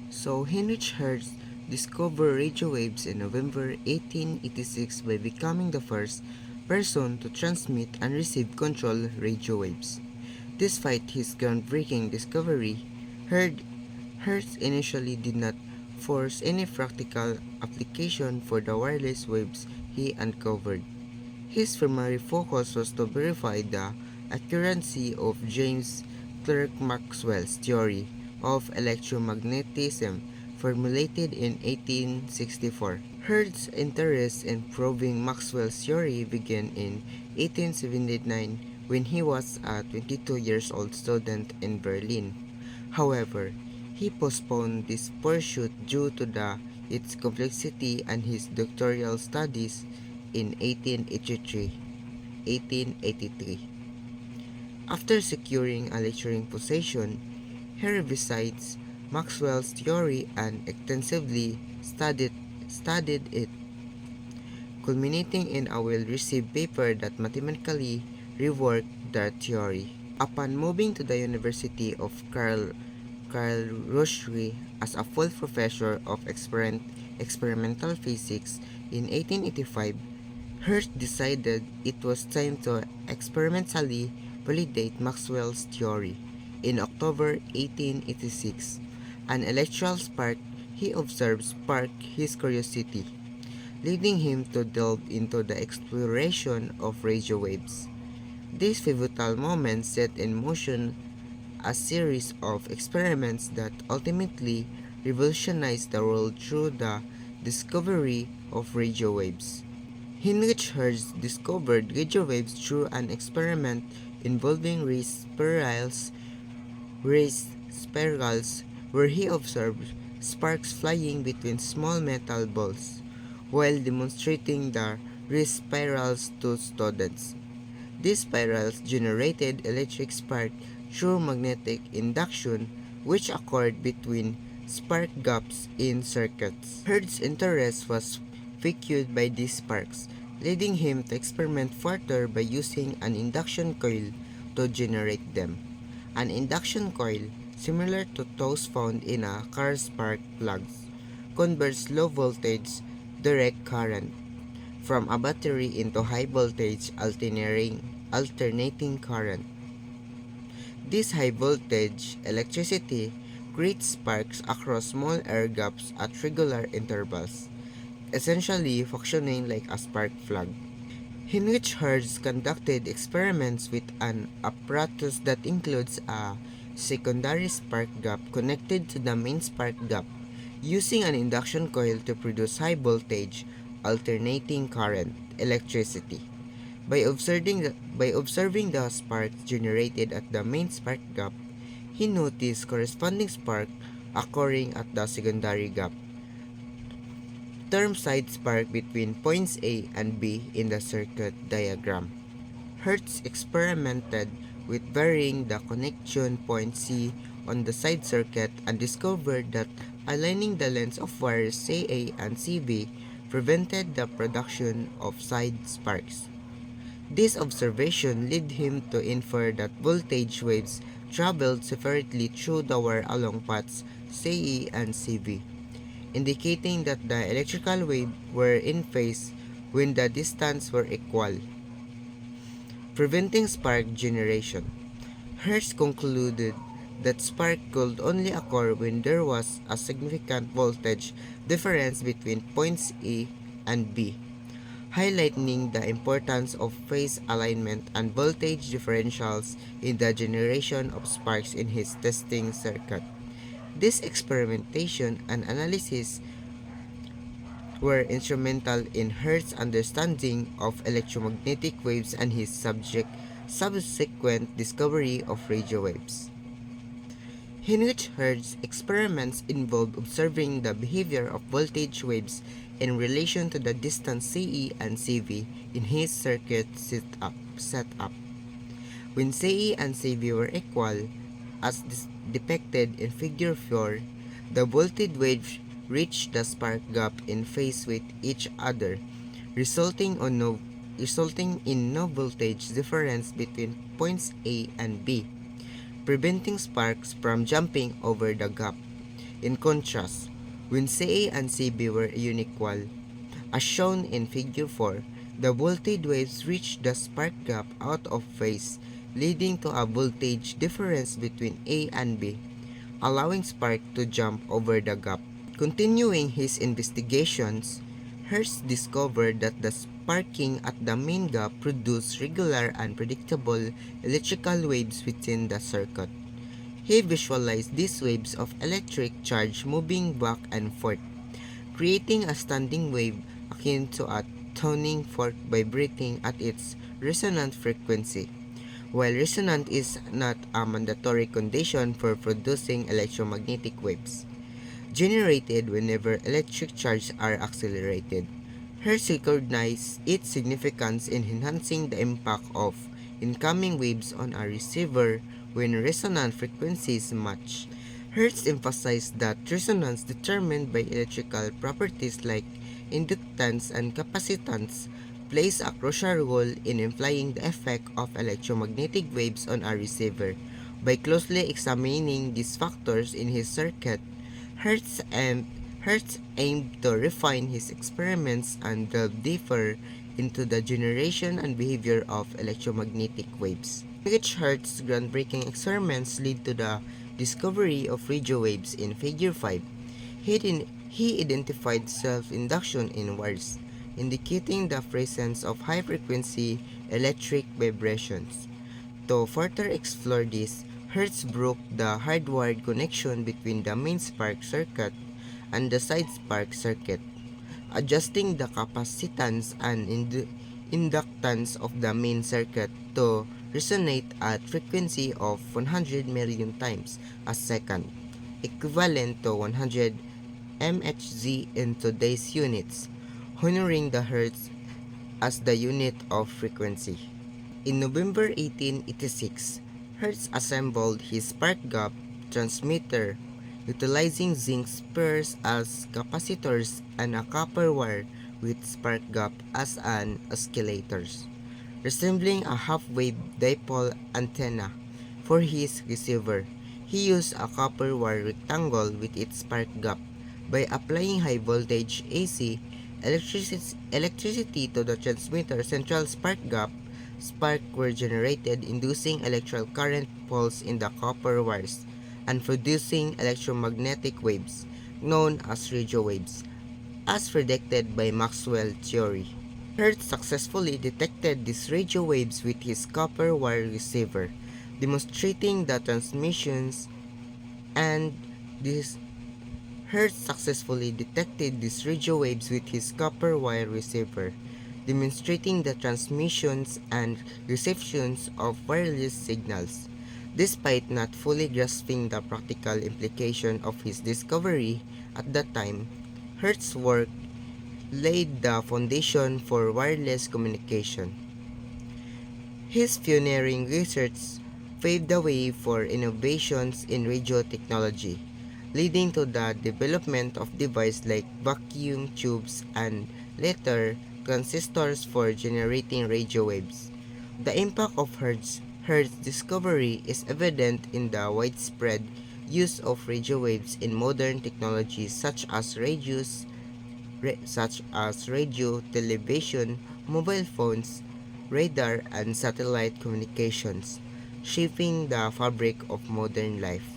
So Heinrich Hertz discovered radio waves in November 1886 by becoming the first person to transmit and receive control radio waves. Despite his groundbreaking discovery, Hertz initially did not force any practical application for the wireless waves he uncovered. His primary focus was to verify the accuracy of James Clerk Maxwell's theory of electromagnetism formulated in 1864. Hertz's interest in proving Maxwell's theory began in 1879 when he was a 22 years old student in Berlin. However, he postponed this pursuit due to its complexity and his doctoral studies in 1883. After securing a lecturing position, he revisits Maxwell's theory and extensively studied it, culminating in a well-received paper that mathematically reworked the theory. Upon moving to the University of Karlsruhe as a full professor of experimental physics in 1885, Hertz decided it was time to experimentally validate Maxwell's theory. In October 1886, an electrical spark he observed sparked his curiosity, leading him to delve into the exploration of radio waves. This pivotal moment set in motion a series of experiments that ultimately revolutionized the world through the discovery of radio waves. Heinrich Hertz discovered radio waves through an experiment involving raised spirals where he observed sparks flying between small metal balls while demonstrating the raised spirals to students. These spirals generated electric spark through magnetic induction which occurred between spark gaps in circuits. Hertz's interest was piqued by these sparks, leading him to experiment further by using an induction coil to generate them. An induction coil, similar to those found in a car's spark plugs, converts low voltage direct current from a battery into high voltage alternating current. This high voltage electricity creates sparks across small air gaps at regular intervals, essentially functioning like a spark plug. Heinrich Hertz conducted experiments with an apparatus that includes a secondary spark gap connected to the main spark gap, using an induction coil to produce high voltage alternating current electricity. By observing the sparks generated at the main spark gap, he noticed corresponding spark occurring at the secondary gap, termed side spark between points A and B in the circuit diagram. Hertz experimented with varying the connection point C on the side circuit and discovered that aligning the lengths of wires CA and CB prevented the production of side sparks. This observation led him to infer that voltage waves traveled separately through the wire along paths CE and CV, indicating that the electrical waves were in phase when the distances were equal, preventing spark generation. Hertz concluded that spark could only occur when there was a significant voltage difference between points A and B, highlighting the importance of phase alignment and voltage differentials in the generation of sparks in his testing circuit. This experimentation and analysis were instrumental in Hertz's understanding of electromagnetic waves and his subsequent discovery of radio waves. Heinrich Hertz's experiments involved observing the behavior of voltage waves in relation to the distance CE and CV in his circuit setup. When CE and CV were equal, as depicted in Figure 4, the voltage waves reached the spark gap in phase with each other, resulting in no voltage difference between points A and B, preventing sparks from jumping over the gap. In contrast, when Ca and Cb were unequal, as shown in Figure 4, the voltage waves reached the spark gap out of phase, leading to a voltage difference between A and B, allowing spark to jump over the gap. Continuing his investigations, Hertz discovered that the sparking at the main gap produced regular and predictable electrical waves within the circuit. He visualized these waves of electric charge moving back and forth, creating a standing wave akin to a tuning fork vibrating at its resonant frequency. While resonant is not a mandatory condition for producing electromagnetic waves, generated whenever electric charges are accelerated, Hertz recognized its significance in enhancing the impact of incoming waves on a receiver when resonant frequencies match. Hertz emphasized that resonance determined by electrical properties like inductance and capacitance plays a crucial role in implying the effect of electromagnetic waves on a receiver. By closely examining these factors in his circuit, Hertz, Hertz aimed to refine his experiments and delve deeper into the generation and behavior of electromagnetic waves. Which Hertz's groundbreaking experiments lead to the discovery of radio waves in Figure 5. He identified self-induction in wires, indicating the presence of high-frequency electric vibrations. To further explore this, Hertz broke the hardwired connection between the main spark circuit and the side spark circuit, adjusting the capacitance and inductance of the main circuit to resonate at frequency of 100 million times a second, equivalent to 100 MHz in today's units, honoring the Hertz as the unit of frequency. In November 1886, Hertz assembled his spark gap transmitter utilizing zinc spurs as capacitors and a copper wire with spark gap as an oscillators, resembling a half-wave dipole antenna. For his receiver, he used a copper wire rectangle with its spark gap. By applying high voltage AC electricity to the transmitter central spark gap, sparks were generated inducing electrical current pulse in the copper wires and producing electromagnetic waves, known as radio waves, as predicted by Maxwell theory. Hertz successfully detected these radio waves with his copper wire receiver, demonstrating the transmissions and this Hertz successfully detected these radio waves with his copper wire receiver, demonstrating the transmissions and receptions of wireless signals. Despite not fully grasping the practical implication of his discovery at that time, Hertz's work laid the foundation for wireless communication. His pioneering research paved the way for innovations in radio technology, leading to the development of devices like vacuum tubes and later transistors for generating radio waves. The impact of Hertz's discovery is evident in the widespread use of radio waves in modern technologies such as radio, television, mobile phones, radar, and satellite communications, shaping the fabric of modern life.